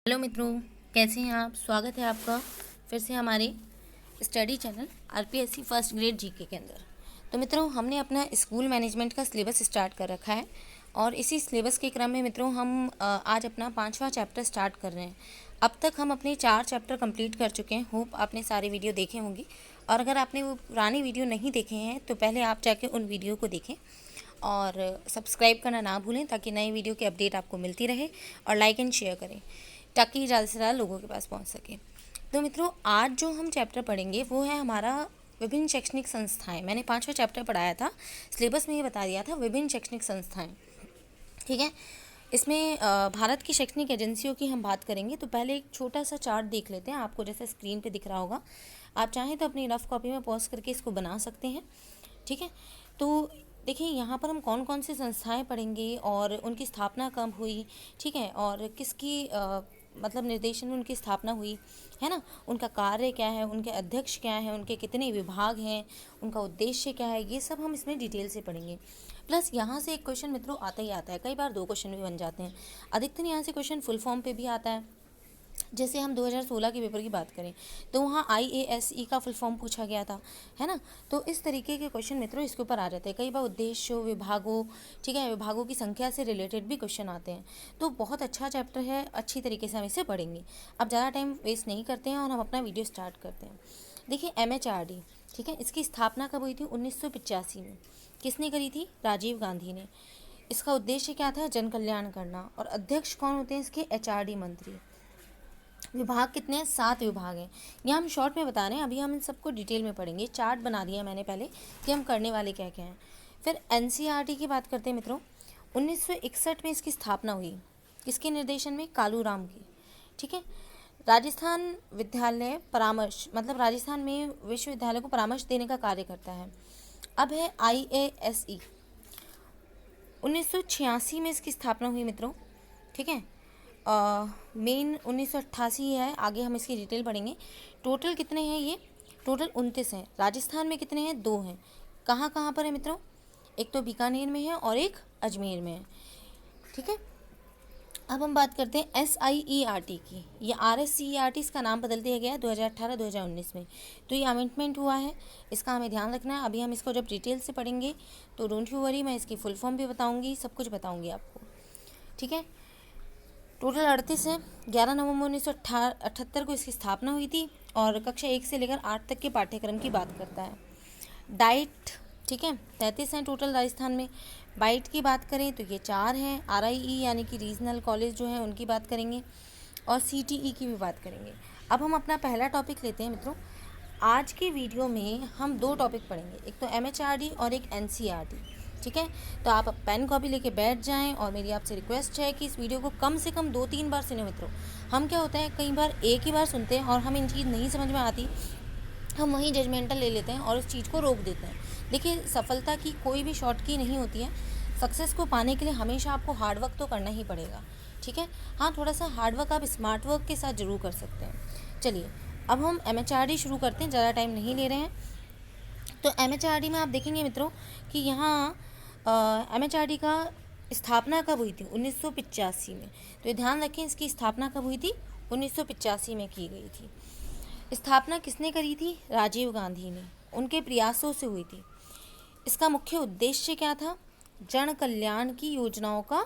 Hello मित्रों, कैसे हैं आप। स्वागत है आपका फिर से हमारे study channel RPSC first grade GK के अंदर। तो मित्रों, हमने अपना स्कूल मैनेजमेंट का सिलेबस स्टार्ट कर रखा है और इसी सिलेबस के क्रम में मित्रों हम आज अपना 5वां चैप्टर स्टार्ट कर रहे हैं। अब तक हम अपने 4 चैप्टर कंप्लीट कर चुके हैं। होप आपने सारे वीडियो देखे होंगे, और अगर आपने वो पुरानी वीडियो नहीं देखे हैं तो पहले आप जाके उन वीडियो को देखें और सब्सक्राइब करना ना भूलें, ताकि नई वीडियो की अपडेट आपको मिलती रहे, और लाइक एंड शेयर करें ताकि ज़्यादा से ज़्यादा लोगों के पास पहुंच सके। तो मित्रों, आज जो हम चैप्टर पढ़ेंगे वो है हमारा विभिन्न शैक्षणिक संस्थाएं। मैंने 5वां चैप्टर पढ़ाया था, सिलेबस में ये बता दिया था विभिन्न शैक्षणिक संस्थाएं। ठीक है, इसमें भारत की शैक्षणिक एजेंसियों की हम बात करेंगे। तो पहले एक छोटा सा चार्ट देख लेते हैं, आपको जैसे स्क्रीन पे दिख रहा होगा। आप चाहें तो अपनी रफ कॉपी में पॉज करके इसको बना सकते हैं। ठीक है, तो देखिए यहाँ पर हम कौन कौन सी संस्थाएं पढ़ेंगे और उनकी स्थापना कब हुई। ठीक है, और किसकी मतलब निर्देशन में उनकी स्थापना हुई है ना, उनका कार्य क्या है, उनके अध्यक्ष क्या हैं, उनके कितने विभाग हैं, उनका उद्देश्य क्या है, ये सब हम इसमें डिटेल से पढ़ेंगे। प्लस यहाँ से एक क्वेश्चन मित्रों आता ही आता है, कई बार 2 क्वेश्चन भी बन जाते हैं। अधिकतर यहाँ से क्वेश्चन फुल फॉर्म पे भी आता है। जैसे हम 2016 के पेपर की बात करें तो वहाँ IASE का फुल फॉर्म पूछा गया था, है ना। तो इस तरीके के क्वेश्चन मित्रों इसके ऊपर आ जाते हैं। कई बार उद्देश्यों, विभागों, ठीक है, विभागों की संख्या से रिलेटेड भी क्वेश्चन आते हैं। तो बहुत अच्छा चैप्टर है, अच्छी तरीके से हम इसे पढ़ेंगे। अब ज़्यादा टाइम वेस्ट नहीं करते हैं और हम अपना वीडियो स्टार्ट करते हैं। देखिए MHRD, ठीक है, इसकी स्थापना कब हुई थी? 1985 में। किसने करी थी? राजीव गांधी ने। इसका उद्देश्य क्या था? जन कल्याण करना। और अध्यक्ष कौन होते हैं इसके? HRD मंत्री। विभाग कितने हैं? 7 विभाग हैं। ये हम शॉर्ट में बता रहे हैं, अभी हम इन सबको डिटेल में पढ़ेंगे। चार्ट बना दिया मैंने पहले कि हम करने वाले क्या क्या हैं। फिर NCERT की बात करते हैं मित्रों। 1961 में इसकी स्थापना हुई। किसके निर्देशन में? कालूराम की। ठीक है, राजस्थान विद्यालय परामर्श, मतलब राजस्थान में विश्वविद्यालय को परामर्श देने का कार्य करता है। अब है IASE। 1986 में इसकी स्थापना हुई मित्रों। ठीक है, मेन 1988 है। आगे हम इसकी डिटेल पढ़ेंगे। टोटल कितने हैं ये? टोटल 29 हैं। राजस्थान में कितने हैं? 2 हैं। कहाँ कहाँ पर है मित्रों? एक तो बीकानेर में है और एक अजमेर में है। ठीक है, अब हम बात करते हैं SIERT की। ये RSCERT इसका नाम बदल दिया गया है 2018-2019 में। तो ये अमेंडमेंट हुआ है, इसका हमें ध्यान रखना है। अभी हम इसको जब डिटेल से पढ़ेंगे तो डोंट यू वरी, मैं इसकी फुल फॉर्म भी बताऊँगी, सब कुछ बताऊँगी आपको। ठीक है, टोटल 38 है। 11 नवंबर 1978 को इसकी स्थापना हुई थी और कक्षा 1 से लेकर 8 तक के पाठ्यक्रम की बात करता है। डाइट, ठीक है, 33 हैं टोटल राजस्थान में। बाइट की बात करें तो ये 4 हैं। RIE यानी कि रीजनल कॉलेज जो हैं उनकी बात करेंगे, और CTE की भी बात करेंगे। अब हम अपना पहला टॉपिक लेते हैं मित्रों। आज की वीडियो में हम 2 टॉपिक पढ़ेंगे, एक तो MHRD और एक NCERT। ठीक है, तो आप पेन कॉपी लेके बैठ जाएं, और मेरी आपसे रिक्वेस्ट है कि इस वीडियो को कम से कम 2-3 बार सुने मित्रों। हम क्या होता है, कई बार एक ही बार सुनते हैं और हमें इन चीज़ नहीं समझ में आती, हम वहीं जजमेंटल ले लेते हैं और उस चीज़ को रोक देते हैं। देखिए, सफलता की कोई भी शॉर्ट की नहीं होती है। सक्सेस को पाने के लिए हमेशा आपको हार्ड वर्क तो करना ही पड़ेगा। ठीक है, हाँ, थोड़ा सा हार्ड वर्क आप स्मार्ट वर्क के साथ ज़रूर कर सकते हैं। चलिए, अब हम MHRD शुरू करते हैं, ज़्यादा टाइम नहीं ले रहे हैं। तो MHRD में आप देखेंगे मित्रों कि यहाँ MHRD का स्थापना कब हुई थी? 1985 में। तो ये ध्यान रखें, इसकी स्थापना कब हुई थी? 1985 में की गई थी। स्थापना किसने करी थी? राजीव गांधी ने। उनके प्रयासों से हुई थी। इसका मुख्य उद्देश्य क्या था? जन कल्याण की योजनाओं का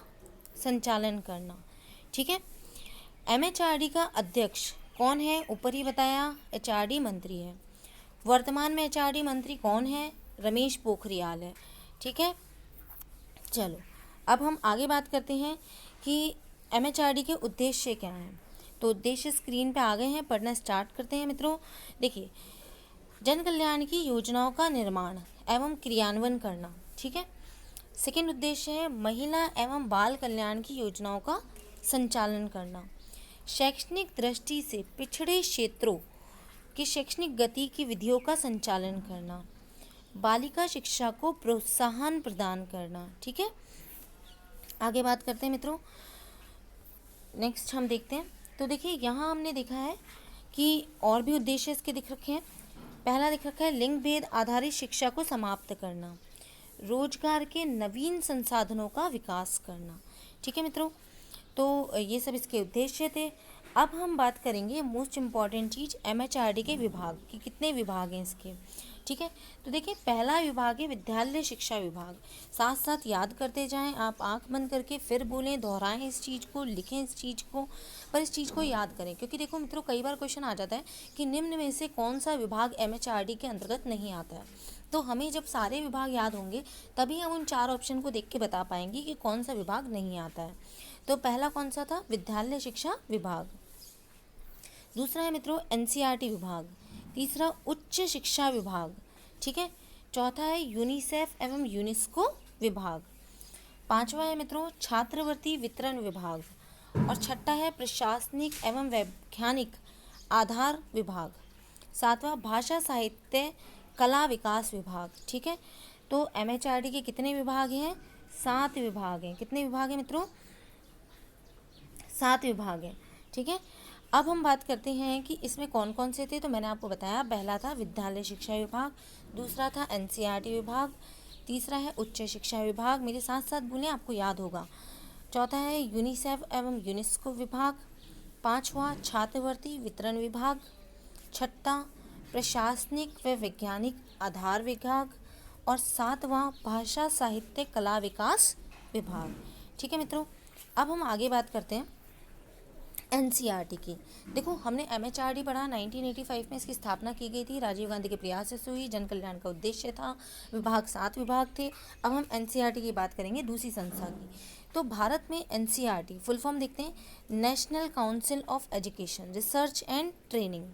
संचालन करना। ठीक है, MHRD का अध्यक्ष कौन है? ऊपर ही बताया, HRD मंत्री है। वर्तमान में HRD मंत्री कौन है? रमेश पोखरियाल है। ठीक है, चलो अब हम आगे बात करते हैं कि MHRD के उद्देश्य क्या हैं। तो उद्देश्य स्क्रीन पे आ गए हैं, पढ़ना स्टार्ट करते हैं मित्रों। देखिए, जन कल्याण की योजनाओं का निर्माण एवं क्रियान्वयन करना। ठीक है, सेकेंड उद्देश्य है महिला एवं बाल कल्याण की योजनाओं का संचालन करना। शैक्षणिक दृष्टि से पिछड़े क्षेत्रों की शैक्षणिक गति की विधियों का संचालन करना। बालिका शिक्षा को प्रोत्साहन प्रदान करना। ठीक है, आगे बात करते हैं मित्रों। नेक्स्ट हम देखते हैं। तो देखिए, यहाँ हमने देखा है कि और भी उद्देश्य इसके दिख रखे हैं। पहला दिख रखा है लिंग भेद आधारित शिक्षा को समाप्त करना, रोजगार के नवीन संसाधनों का विकास करना। ठीक है मित्रों, तो ये सब इसके उद्देश्य थे। अब हम बात करेंगे मोस्ट इम्पॉर्टेंट चीज़ MHRD के विभाग कि कितने विभाग हैं इसके। ठीक है, तो देखिए पहला विभाग है विद्यालय शिक्षा विभाग। साथ साथ याद करते जाएं, आप आंख बंद करके फिर बोलें, दोहराएं इस चीज़ को, लिखें इस चीज़ को, पर इस चीज़ को याद करें, क्योंकि देखो मित्रों कई बार क्वेश्चन आ जाता है कि निम्न में से कौन सा विभाग MHRD के अंतर्गत नहीं आता है। तो हमें जब सारे विभाग याद होंगे तभी हम उन 4 ऑप्शन को देख के बता पाएंगे कि कौन सा विभाग नहीं आता है। तो पहला कौन सा था? विद्यालय शिक्षा विभाग। दूसरा है मित्रों NCERT विभाग। तीसरा उच्च शिक्षा विभाग। ठीक है, चौथा है यूनिसेफ एवं यूनेस्को विभाग। पांचवा है मित्रों छात्रवृत्ति वितरण विभाग। और छठा है प्रशासनिक एवं वैज्ञानिक आधार विभाग। सातवां भाषा साहित्य कला विकास विभाग। ठीक है, तो MHRD के कितने विभाग हैं? 7 विभाग हैं। कितने विभाग हैं मित्रों? 7 विभाग हैं। ठीक है, अब हम बात करते हैं कि इसमें कौन कौन से थे। तो मैंने आपको बताया, पहला था विद्यालय शिक्षा विभाग, दूसरा था NCERT विभाग, तीसरा है उच्च शिक्षा विभाग, मेरे साथ साथ बोलें आपको याद होगा, चौथा है यूनिसेफ एवं यूनेस्को विभाग, पांचवा छात्रवृत्ति वितरण विभाग, छठा प्रशासनिक व वैज्ञानिक आधार विभाग और सातवां भाषा साहित्य कला विकास विभाग। ठीक है मित्रों, अब हम आगे बात करते हैं NCERT की। देखो हमने MHRD पढ़ा, 1985 में इसकी स्थापना की गई थी, राजीव गांधी के प्रयास से हुई, जन कल्याण का उद्देश्य था, विभाग 7 विभाग थे। अब हम NCERT की बात करेंगे, दूसरी संस्था की। तो भारत में NCERT फुल फॉर्म देखते हैं, national council of education research and training.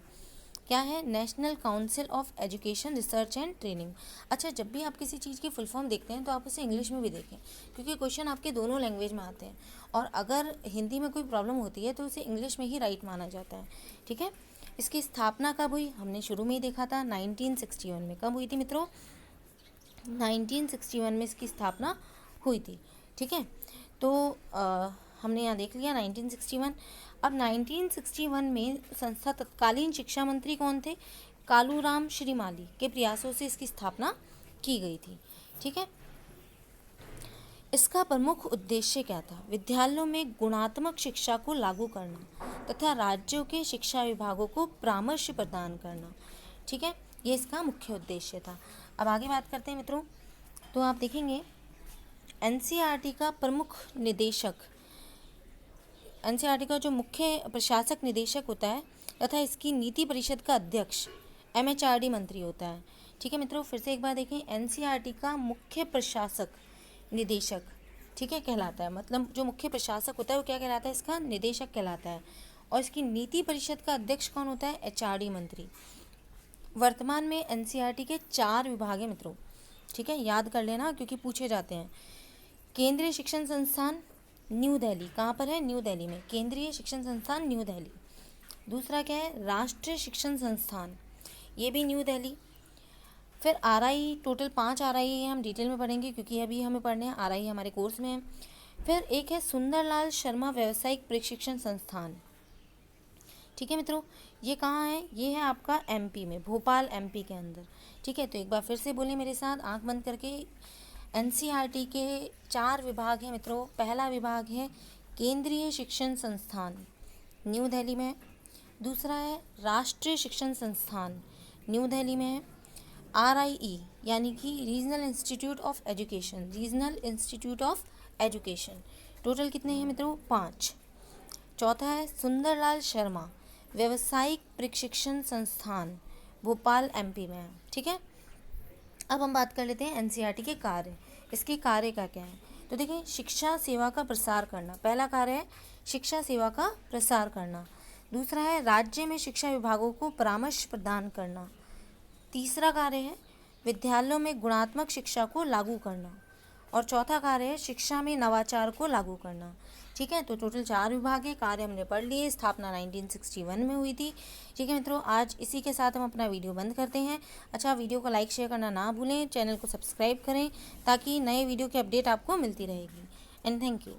क्या है? National council of education research and training. अच्छा, जब भी आप किसी चीज़ की फुल फॉर्म देखते हैं तो आप उसे इंग्लिश में भी देखें, क्योंकि क्वेश्चन आपके दोनों लैंग्वेज में आते हैं, और अगर हिंदी में कोई प्रॉब्लम होती है तो उसे इंग्लिश में ही राइट माना जाता है। ठीक है, इसकी स्थापना कब हुई? हमने शुरू में ही देखा था 1961 में। कब हुई थी मित्रों? 1961 में इसकी स्थापना हुई थी। ठीक है, तो हमने यहाँ देख लिया 1961। अब 1961 में संस्था तत्कालीन शिक्षा मंत्री कौन थे? कालूराम श्रीमाली के प्रयासों से इसकी स्थापना की गई थी। ठीक है, इसका प्रमुख उद्देश्य क्या था? विद्यालयों में गुणात्मक शिक्षा को लागू करना तथा राज्यों के शिक्षा विभागों को परामर्श प्रदान करना। ठीक है, ये इसका मुख्य उद्देश्य था। अब आगे बात करते हैं मित्रों, तो आप देखेंगे NCERT का प्रमुख निदेशक, NCERT का जो मुख्य प्रशासक निदेशक होता है तथा इसकी नीति परिषद का अध्यक्ष MHRD मंत्री होता है। ठीक है मित्रों, फिर से एक बार देखें, NCERT का मुख्य प्रशासक निदेशक, ठीक है, कहलाता है, मतलब जो मुख्य प्रशासक होता है वो क्या कहलाता है? इसका निदेशक कहलाता है। और इसकी नीति परिषद का अध्यक्ष कौन होता है? HRD मंत्री। वर्तमान में NCERT के 4 विभाग हैं मित्रों। ठीक है, याद कर लेना क्योंकि पूछे जाते हैं। केंद्रीय शिक्षण संस्थान न्यू दिल्ली, कहाँ पर है? न्यू दिल्ली में, केंद्रीय शिक्षण संस्थान न्यू दिल्ली। दूसरा क्या है? राष्ट्रीय शिक्षण संस्थान, ये भी न्यू दिल्ली। फिर RI, टोटल 5 RI है, हम डिटेल में पढ़ेंगे क्योंकि अभी हमें पढ़ने हैं, RI हमारे कोर्स में है। फिर एक है सुंदरलाल शर्मा व्यावसायिक प्रशिक्षण संस्थान। ठीक है मित्रों, ये कहाँ है? ये है आपका MP में, भोपाल MP के अंदर। ठीक है, तो एक बार फिर से बोलिए मेरे साथ आंख बंद करके, NCERT के 4 विभाग हैं मित्रों। पहला विभाग है केंद्रीय शिक्षण संस्थान, न्यू दिल्ली में। दूसरा है राष्ट्रीय शिक्षण संस्थान, न्यू दिल्ली में है। RIE यानी कि regional institute of education, regional institute of education. Total कितने हैं मित्रों? 5। चौथा है सुंदरलाल शर्मा व्यावसायिक प्रशिक्षण संस्थान, भोपाल MP में है। ठीक है, अब हम बात कर लेते हैं NCERT के कार्य। इसके कार्य का क्या है? तो देखिए, शिक्षा सेवा का प्रसार करना, पहला कार्य है शिक्षा सेवा का प्रसार करना। दूसरा है राज्य में शिक्षा विभागों को परामर्श प्रदान करना। तीसरा कार्य है विद्यालयों में गुणात्मक शिक्षा को लागू करना। और चौथा कार्य है शिक्षा में नवाचार को लागू करना। ठीक है, तो टोटल 4 विभाग है, कार्य हमने पढ़ लिए। स्थापना 1961 में हुई थी। ठीक है मित्रों, आज इसी के साथ हम अपना वीडियो बंद करते हैं। अच्छा, वीडियो को लाइक शेयर करना ना भूलें, चैनल को सब्सक्राइब करें ताकि नए वीडियो की अपडेट आपको मिलती रहेगी। And thank you.